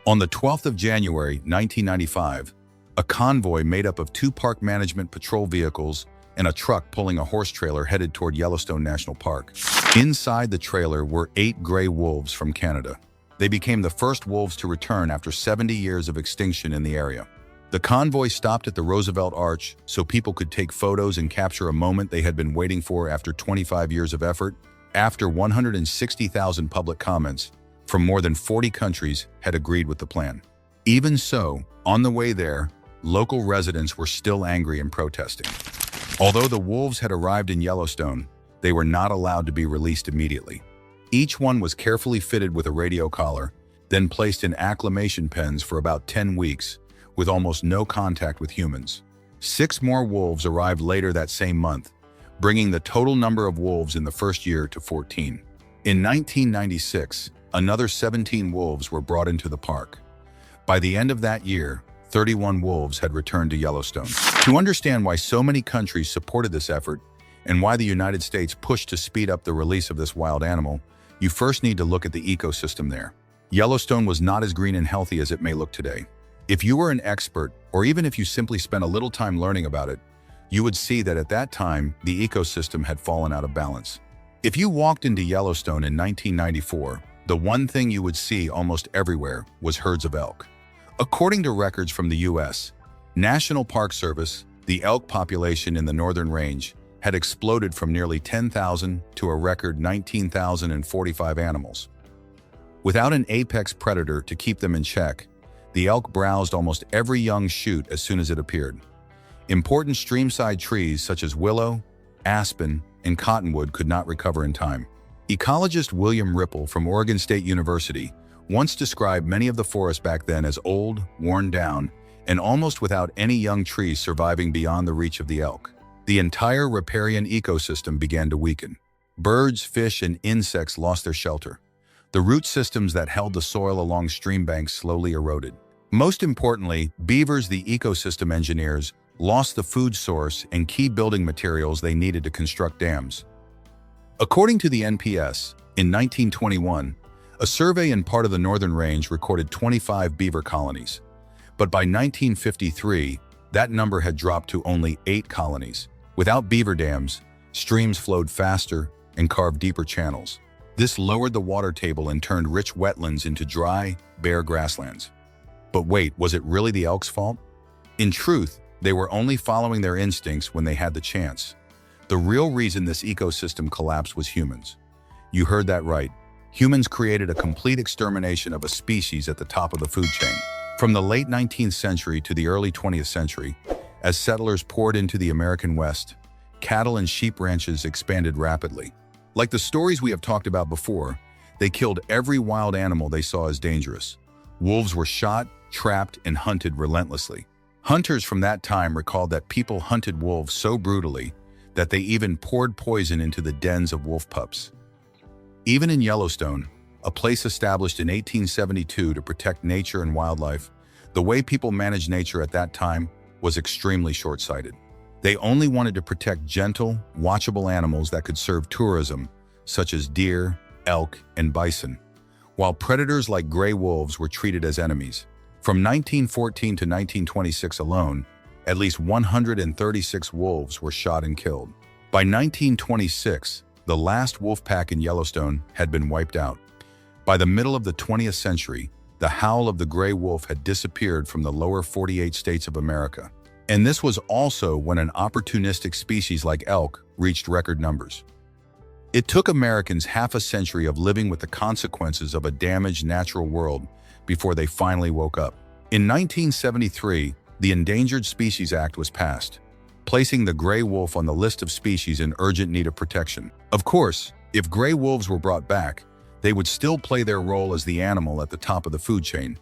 On the 12th of January, 1995, a convoy made up of 2 park management patrol vehicles and a truck pulling a horse trailer headed toward Yellowstone National Park. Inside the trailer were 8 gray wolves from Canada. They became the first wolves to return after 70 years of extinction in the area. The convoy stopped at the Roosevelt Arch so people could take photos and capture a moment they had been waiting for after 25 years of effort. After 160,000 public comments from more than 40 countries had agreed with the plan. Even so, on the way there, local residents were still angry and protesting. Although the wolves had arrived in Yellowstone, they were not allowed to be released immediately. Each one was carefully fitted with a radio collar, then placed in acclimation pens for about 10 weeks, with almost no contact with humans. 6 more wolves arrived later that same month, bringing the total number of wolves in the first year to 14. In 1996, another 17 wolves were brought into the park. By the end of that year, 31 wolves had returned to Yellowstone. To understand why so many countries supported this effort and why the United States pushed to speed up the release of this wild animal, you first need to look at the ecosystem there. Yellowstone was not as green and healthy as it may look today. If you were an expert, or even if you simply spent a little time learning about it, you would see that at that time, the ecosystem had fallen out of balance. If you walked into Yellowstone in 1994, the one thing you would see almost everywhere was herds of elk. According to records from the U.S. National Park Service, the elk population in the Northern Range had exploded from nearly 10,000 to a record 19,045 animals. Without an apex predator to keep them in check, the elk browsed almost every young shoot as soon as it appeared. Important streamside trees such as willow, aspen, and cottonwood could not recover in time. Ecologist William Ripple from Oregon State University once described many of the forests back then as old, worn down, and almost without any young trees surviving beyond the reach of the elk. The entire riparian ecosystem began to weaken. Birds, fish, and insects lost their shelter. The root systems that held the soil along stream banks slowly eroded. Most importantly, beavers, the ecosystem engineers, lost the food source and key building materials they needed to construct dams. According to the NPS, in 1921, a survey in part of the Northern Range recorded 25 beaver colonies. But by 1953, that number had dropped to only 8 colonies. Without beaver dams, streams flowed faster and carved deeper channels. This lowered the water table and turned rich wetlands into dry, bare grasslands. But wait, was it really the elk's fault? In truth, they were only following their instincts when they had the chance. The real reason this ecosystem collapsed was humans. You heard that right. Humans created a complete extermination of a species at the top of the food chain. From the late 19th century to the early 20th century, as settlers poured into the American West, cattle and sheep ranches expanded rapidly. Like the stories we have talked about before, they killed every wild animal they saw as dangerous. Wolves were shot, trapped, and hunted relentlessly. Hunters from that time recalled that people hunted wolves so brutally that they even poured poison into the dens of wolf pups. Even in Yellowstone, a place established in 1872 to protect nature and wildlife, the way people managed nature at that time was extremely short-sighted. They only wanted to protect gentle, watchable animals that could serve tourism, such as deer, elk, and bison, while predators like gray wolves were treated as enemies. From 1914 to 1926 alone, at least 136 wolves were shot and killed. By 1926, the last wolf pack in Yellowstone had been wiped out. By the middle of the 20th century, the howl of the gray wolf had disappeared from the lower 48 states of America. And this was also when an opportunistic species like elk reached record numbers. It took Americans half a century of living with the consequences of a damaged natural world before they finally woke up. In 1973, the Endangered Species Act was passed, placing the gray wolf on the list of species in urgent need of protection. Of course, if gray wolves were brought back, they would still play their role as the animal at the top of the food chain.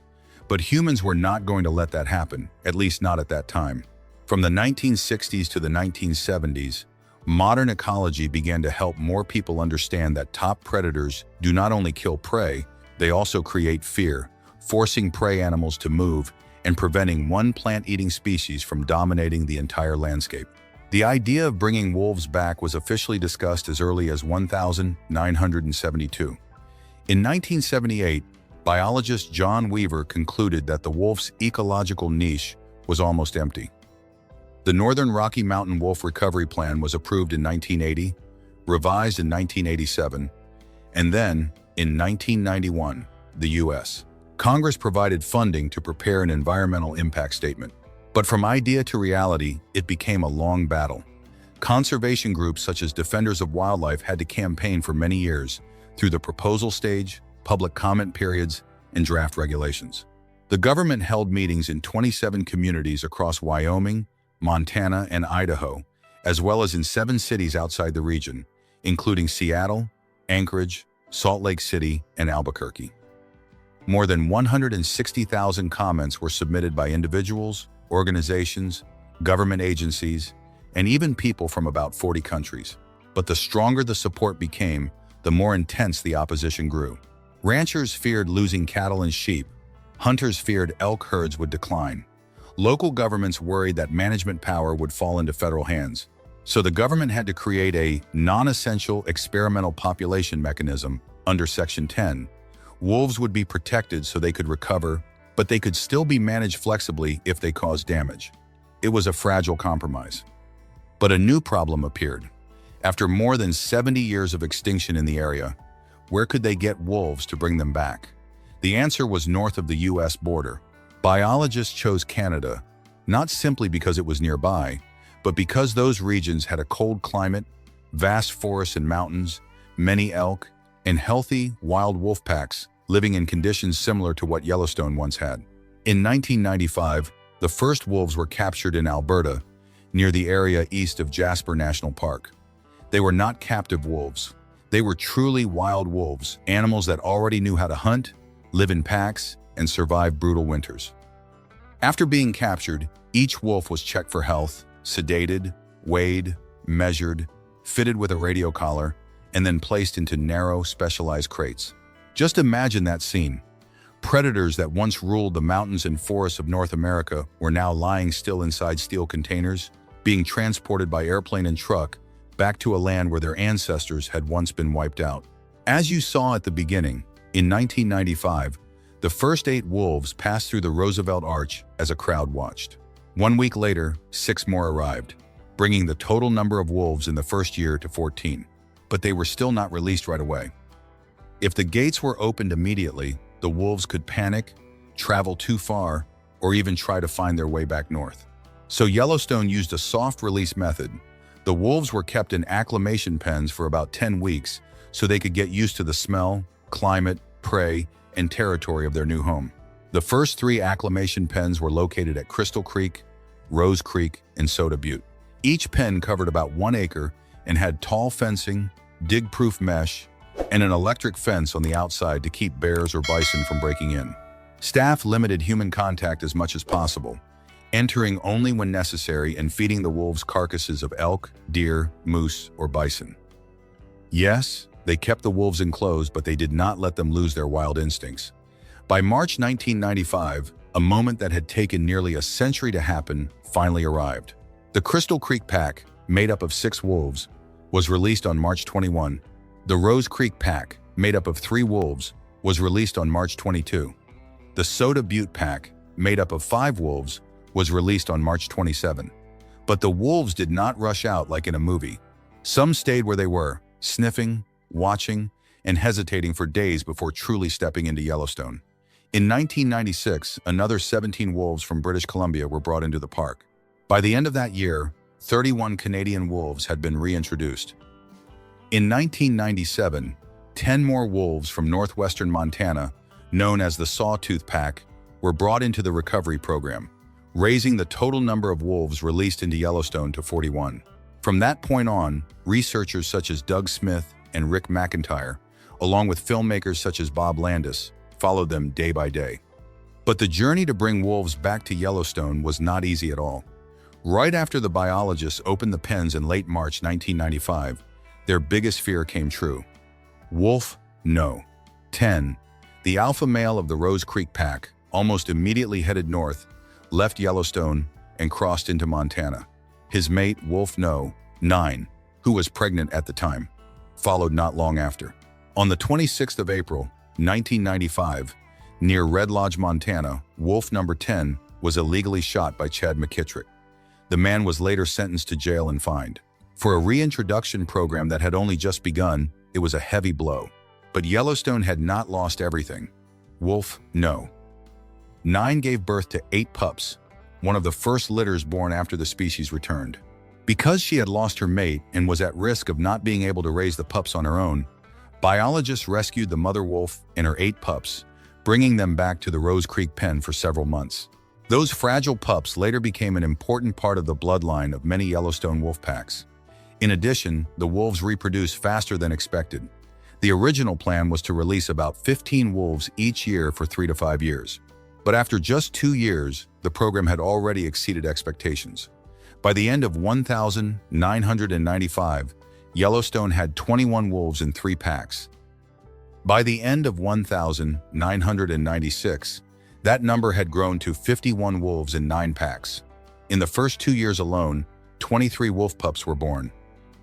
But humans were not going to let that happen, at least not at that time. From the 1960s to the 1970s, modern ecology began to help more people understand that top predators do not only kill prey, they also create fear, forcing prey animals to move and preventing one plant-eating species from dominating the entire landscape. The idea of bringing wolves back was officially discussed as early as 1972. In 1978, biologist John Weaver concluded that the wolf's ecological niche was almost empty. The Northern Rocky Mountain Wolf Recovery Plan was approved in 1980, revised in 1987, and then, in 1991, the U.S. Congress provided funding to prepare an environmental impact statement. But from idea to reality, it became a long battle. Conservation groups such as Defenders of Wildlife had to campaign for many years through the proposal stage, public comment periods, and draft regulations. The government held meetings in 27 communities across Wyoming, Montana, and Idaho, as well as in 7 cities outside the region, including Seattle, Anchorage, Salt Lake City, and Albuquerque. More than 160,000 comments were submitted by individuals, organizations, government agencies, and even people from about 40 countries. But the stronger the support became, the more intense the opposition grew. Ranchers feared losing cattle and sheep. Hunters feared elk herds would decline. Local governments worried that management power would fall into federal hands. So the government had to create a non-essential experimental population mechanism under Section 10. Wolves would be protected so they could recover, but they could still be managed flexibly if they caused damage. It was a fragile compromise. But a new problem appeared. After more than 70 years of extinction in the area, where could they get wolves to bring them back? The answer was north of the U.S. border. Biologists chose Canada, not simply because it was nearby, but because those regions had a cold climate, vast forests and mountains, many elk, and healthy, wild wolf packs living in conditions similar to what Yellowstone once had. In 1995, the first wolves were captured in Alberta, near the area east of Jasper National Park. They were not captive wolves. They were truly wild wolves, animals that already knew how to hunt, live in packs, and survive brutal winters. After being captured, each wolf was checked for health, sedated, weighed, measured, fitted with a radio collar, and then placed into narrow, specialized crates. Just imagine that scene. Predators that once ruled the mountains and forests of North America were now lying still inside steel containers, being transported by airplane and truck back to a land where their ancestors had once been wiped out. As you saw at the beginning, in 1995, the first 8 wolves passed through the Roosevelt Arch as a crowd watched. 1 week later, 6 more arrived, bringing the total number of wolves in the first year to 14. But they were still not released right away. If the gates were opened immediately, the wolves could panic, travel too far, or even try to find their way back north. So Yellowstone used a soft release method. The wolves were kept in acclimation pens for about 10 weeks so they could get used to the smell, climate, prey, and territory of their new home. The first 3 acclimation pens were located at Crystal Creek, Rose Creek, and Soda Butte. Each pen covered about 1 acre and had tall fencing, dig-proof mesh, and an electric fence on the outside to keep bears or bison from breaking in. Staff limited human contact as much as possible, entering only when necessary and feeding the wolves carcasses of elk, deer, moose, or bison. Yes, they kept the wolves enclosed, but they did not let them lose their wild instincts. By March 1995, a moment that had taken nearly a century to happen finally arrived. The Crystal Creek Pack, made up of 6 wolves, was released on March 21. The Rose Creek Pack, made up of 3 wolves, was released on March 22. The Soda Butte Pack, made up of 5 wolves, was released on March 27. But the wolves did not rush out like in a movie. Some stayed where they were, sniffing, watching, and hesitating for days before truly stepping into Yellowstone. In 1996, another 17 wolves from British Columbia were brought into the park. By the end of that year, 31 Canadian wolves had been reintroduced. In 1997, 10 more wolves from northwestern Montana, known as the Sawtooth Pack, were brought into the recovery program, raising the total number of wolves released into Yellowstone to 41. From that point on, researchers such as Doug Smith and Rick McIntyre, along with filmmakers such as Bob Landis, followed them day by day. But the journey to bring wolves back to Yellowstone was not easy at all. Right after the biologists opened the pens in late March 1995, their biggest fear came true. Wolf No. 10, the alpha male of the Rose Creek Pack, almost immediately headed north, left Yellowstone, and crossed into Montana. His mate, Wolf No. 9, who was pregnant at the time, followed not long after. On the 26th of April, 1995, Near Red Lodge, Montana, wolf number 10 was illegally shot by Chad McKittrick. The man was later sentenced to jail and fined. For a reintroduction program that had only just begun, it was a heavy blow. But Yellowstone had not lost everything. Wolf No. 9 gave birth to 8 pups, one of the first litters born after the species returned. Because she had lost her mate and was at risk of not being able to raise the pups on her own, biologists rescued the mother wolf and her 8 pups, bringing them back to the Rose Creek pen for several months. Those fragile pups later became an important part of the bloodline of many Yellowstone wolf packs. In addition, the wolves reproduced faster than expected. The original plan was to release about 15 wolves each year for 3 to 5 years. But after just 2 years, the program had already exceeded expectations. By the end of 1995, Yellowstone had 21 wolves in 3 packs. By the end of 1996, that number had grown to 51 wolves in 9 packs. In the first 2 years alone, 23 wolf pups were born,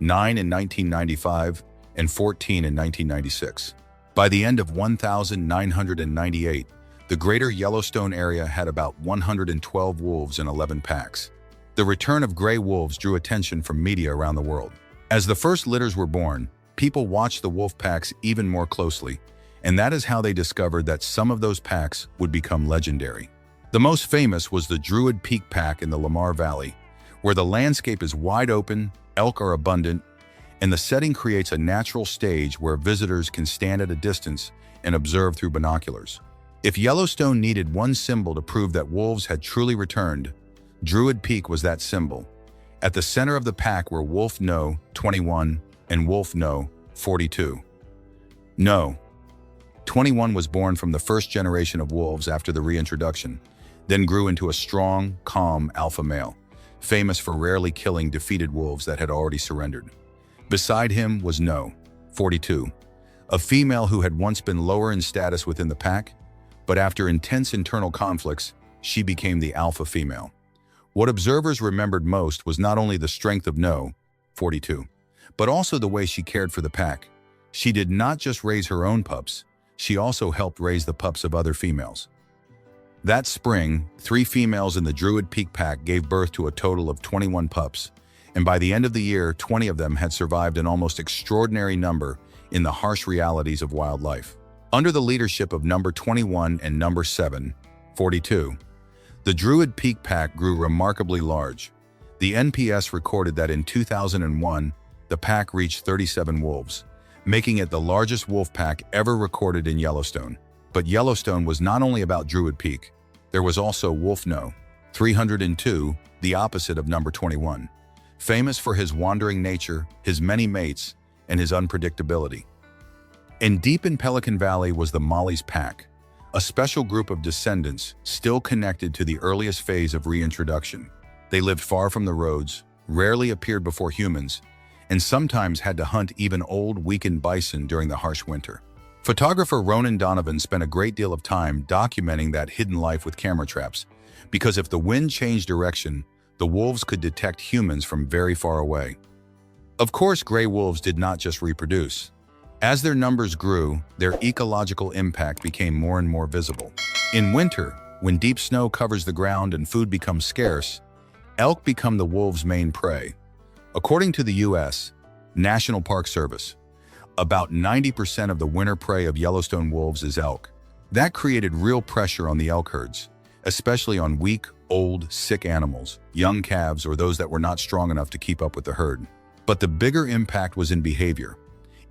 9 in 1995 and 14 in 1996. By the end of 1998, the greater Yellowstone area had about 112 wolves in 11 packs. The return of gray wolves drew attention from media around the world. As the first litters were born, people watched the wolf packs even more closely, and that is how they discovered that some of those packs would become legendary. The most famous was the Druid Peak pack in the Lamar Valley, where the landscape is wide open, elk are abundant, and the setting creates a natural stage where visitors can stand at a distance and observe through binoculars. If Yellowstone needed one symbol to prove that wolves had truly returned, Druid Peak was that symbol. At the center of the pack were Wolf No. 21 and Wolf No. 42. No. 21 was born from the first generation of wolves after the reintroduction, then grew into a strong, calm alpha male, famous for rarely killing defeated wolves that had already surrendered. Beside him was No. 42, a female who had once been lower in status within the pack, but after intense internal conflicts, she became the alpha female. What observers remembered most was not only the strength of No. 42, but also the way she cared for the pack. She did not just raise her own pups, she also helped raise the pups of other females. That spring, 3 females in the Druid Peak pack gave birth to a total of 21 pups, and by the end of the year, 20 of them had survived an almost extraordinary number in the harsh realities of wildlife. Under the leadership of number 21 and number 7, 42, the Druid Peak pack grew remarkably large. The NPS recorded that in 2001, the pack reached 37 wolves, making it the largest wolf pack ever recorded in Yellowstone. But Yellowstone was not only about Druid Peak. There was also Wolf No. 302, the opposite of number 21, famous for his wandering nature, his many mates, and his unpredictability. And deep in Pelican Valley was the Molly's pack, a special group of descendants still connected to the earliest phase of reintroduction. They lived far from the roads, rarely appeared before humans, and sometimes had to hunt even old, weakened bison during the harsh winter. Photographer Ronan Donovan spent a great deal of time documenting that hidden life with camera traps, because if the wind changed direction, the wolves could detect humans from very far away. Of course, gray wolves did not just reproduce. As their numbers grew, their ecological impact became more and more visible. In winter, when deep snow covers the ground and food becomes scarce, elk become the wolves' main prey. According to the U.S. National Park Service, about 90% of the winter prey of Yellowstone wolves is elk. That created real pressure on the elk herds, especially on weak, old, sick animals, young calves, or those that were not strong enough to keep up with the herd. But the bigger impact was in behavior.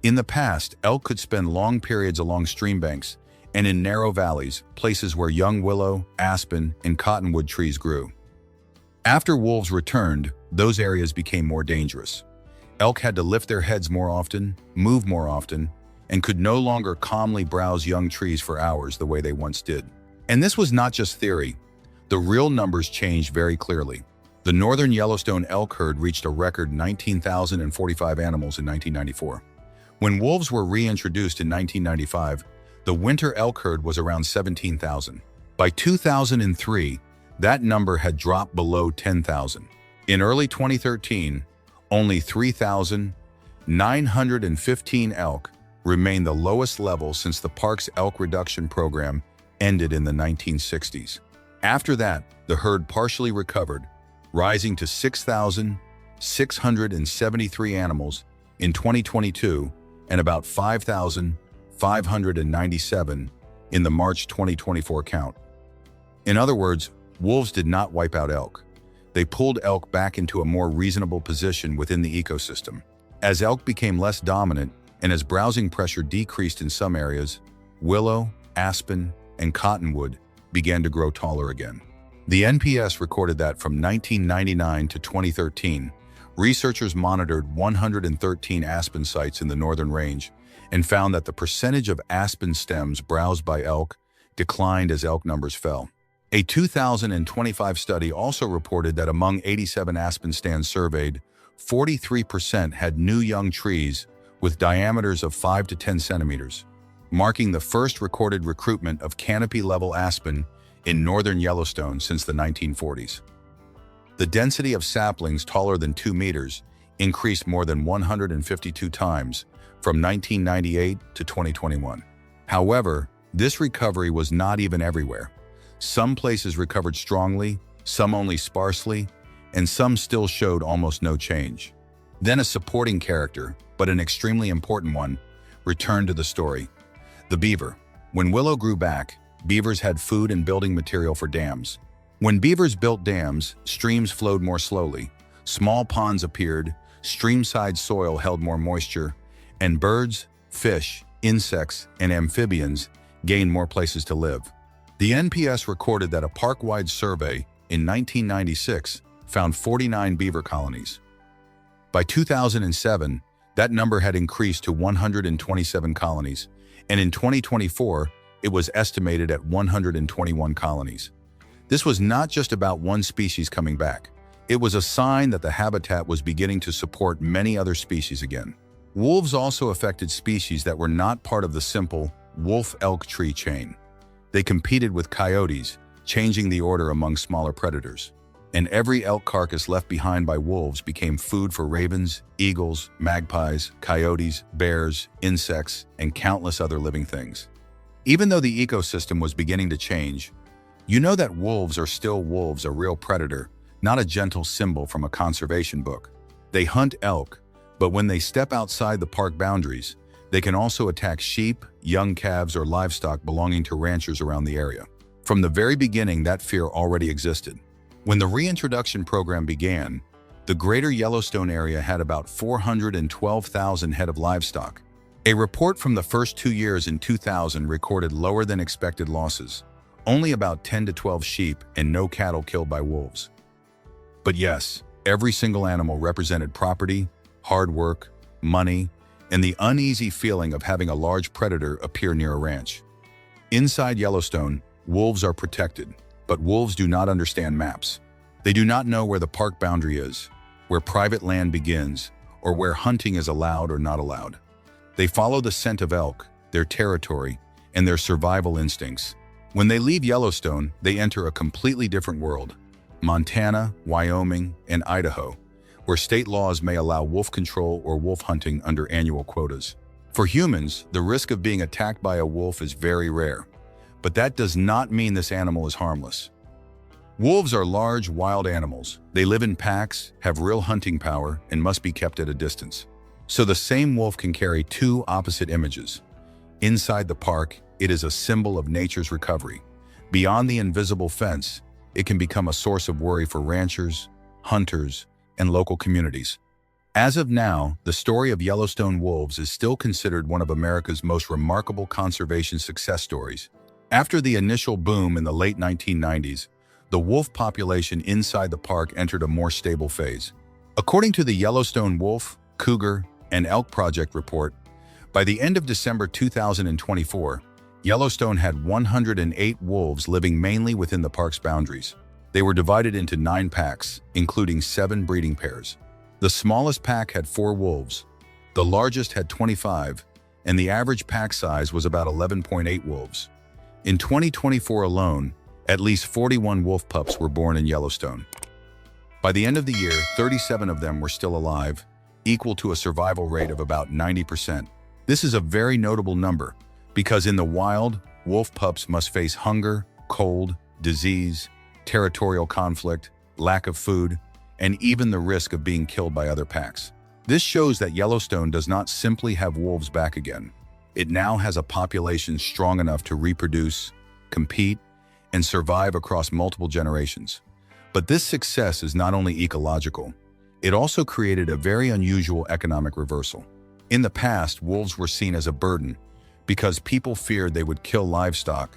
In the past, elk could spend long periods along stream banks and in narrow valleys, places where young willow, aspen, and cottonwood trees grew. After wolves returned, those areas became more dangerous. Elk had to lift their heads more often, move more often, and could no longer calmly browse young trees for hours the way they once did. And this was not just theory. The real numbers changed very clearly. The northern Yellowstone elk herd reached a record 19,045 animals in 1994. When wolves were reintroduced in 1995, the winter elk herd was around 17,000. By 2003, that number had dropped below 10,000. In early 2013, only 3,915 elk remained the lowest level since the park's elk reduction program ended in the 1960s. After that, the herd partially recovered, rising to 6,673 animals in 2022 and about 5,597 in the March 2024 count. In other words, wolves did not wipe out elk. They pulled elk back into a more reasonable position within the ecosystem. As elk became less dominant and as browsing pressure decreased in some areas, willow, aspen, and cottonwood began to grow taller again. The NPS recorded that from 1999 to 2013, researchers monitored 113 aspen sites in the northern range and found that the percentage of aspen stems browsed by elk declined as elk numbers fell. A 2025 study also reported that among 87 aspen stands surveyed, 43% had new young trees with diameters of 5 to 10 centimeters, marking the first recorded recruitment of canopy-level aspen in northern Yellowstone since the 1940s. The density of saplings taller than 2 meters increased more than 152 times from 1998 to 2021. However, this recovery was not even everywhere. Some places recovered strongly, some only sparsely, and some still showed almost no change. Then a supporting character, but an extremely important one, returned to the story: the beaver. When willow grew back, beavers had food and building material for dams. When beavers built dams, streams flowed more slowly, small ponds appeared, streamside soil held more moisture, and birds, fish, insects, and amphibians gained more places to live. The NPS recorded that a park-wide survey in 1996 found 49 beaver colonies. By 2007, that number had increased to 127 colonies, and in 2024, it was estimated at 121 colonies. This was not just about one species coming back. It was a sign that the habitat was beginning to support many other species again. Wolves also affected species that were not part of the simple wolf-elk tree chain. They competed with coyotes, changing the order among smaller predators. And every elk carcass left behind by wolves became food for ravens, eagles, magpies, coyotes, bears, insects, and countless other living things. Even though the ecosystem was beginning to change, you know that wolves are still wolves, a real predator, not a gentle symbol from a conservation book. They hunt elk, but when they step outside the park boundaries, they can also attack sheep, young calves, or livestock belonging to ranchers around the area. From the very beginning, that fear already existed. When the reintroduction program began, the greater Yellowstone area had about 412,000 head of livestock. A report from the first 2 years in 2000 recorded lower than expected losses, only about 10 to 12 sheep and no cattle killed by wolves. But yes, every single animal represented property, hard work, money, and the uneasy feeling of having a large predator appear near a ranch. Inside Yellowstone, wolves are protected, but wolves do not understand maps. They do not know where the park boundary is, where private land begins, or where hunting is allowed or not allowed. They follow the scent of elk, their territory, and their survival instincts. When they leave Yellowstone, they enter a completely different world: Montana, Wyoming, and Idaho, where state laws may allow wolf control or wolf hunting under annual quotas. For humans, the risk of being attacked by a wolf is very rare, but that does not mean this animal is harmless. Wolves are large, wild animals. They live in packs, have real hunting power, and must be kept at a distance. So the same wolf can carry two opposite images. Inside the park, it is a symbol of nature's recovery. Beyond the invisible fence, it can become a source of worry for ranchers, hunters, and local communities. As of now, the story of Yellowstone wolves is still considered one of America's most remarkable conservation success stories. After the initial boom in the late 1990s, the wolf population inside the park entered a more stable phase. According to the Yellowstone Wolf, Cougar, and Elk Project report, by the end of December 2024, Yellowstone had 108 wolves living mainly within the park's boundaries. They were divided into 9 packs, including 7 breeding pairs. The smallest pack had 4 wolves, the largest had 25, and the average pack size was about 11.8 wolves. In 2024 alone, at least 41 wolf pups were born in Yellowstone. By the end of the year, 37 of them were still alive, equal to a survival rate of about 90%. This is a very notable number because in the wild, wolf pups must face hunger, cold, disease, territorial conflict, lack of food, and even the risk of being killed by other packs. This shows that Yellowstone does not simply have wolves back again. It now has a population strong enough to reproduce, compete, and survive across multiple generations. But this success is not only ecological, it also created a very unusual economic reversal. In the past, wolves were seen as a burden because people feared they would kill livestock.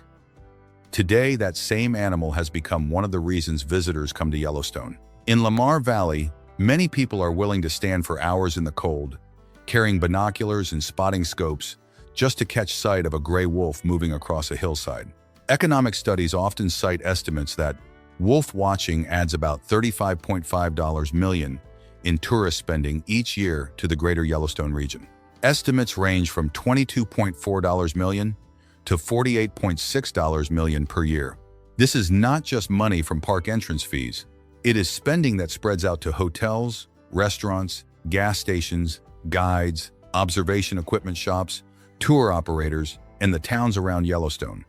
Today, that same animal has become one of the reasons visitors come to Yellowstone. In Lamar Valley, many people are willing to stand for hours in the cold, carrying binoculars and spotting scopes just to catch sight of a gray wolf moving across a hillside. Economic studies often cite estimates that wolf watching adds about $35.5 million in tourist spending each year to the greater Yellowstone region. Estimates range from $22.4 million to $48.6 million per year. This is not just money from park entrance fees. It is spending that spreads out to hotels, restaurants, gas stations, guides, observation equipment shops, tour operators, and the towns around Yellowstone.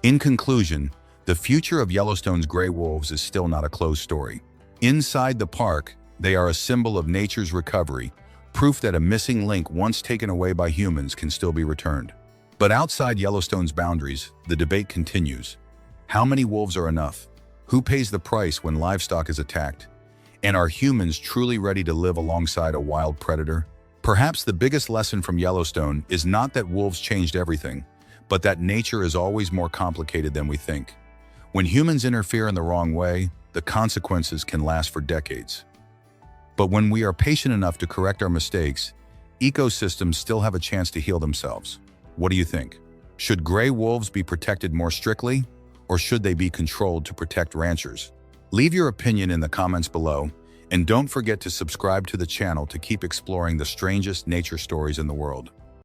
In conclusion, the future of Yellowstone's gray wolves is still not a closed story. Inside the park, they are a symbol of nature's recovery, proof that a missing link once taken away by humans can still be returned. But outside Yellowstone's boundaries, the debate continues. How many wolves are enough? Who pays the price when livestock is attacked? And are humans truly ready to live alongside a wild predator? Perhaps the biggest lesson from Yellowstone is not that wolves changed everything, but that nature is always more complicated than we think. When humans interfere in the wrong way, the consequences can last for decades. But when we are patient enough to correct our mistakes, ecosystems still have a chance to heal themselves. What do you think? Should gray wolves be protected more strictly, or should they be controlled to protect ranchers? Leave your opinion in the comments below, and don't forget to subscribe to the channel to keep exploring the strangest nature stories in the world.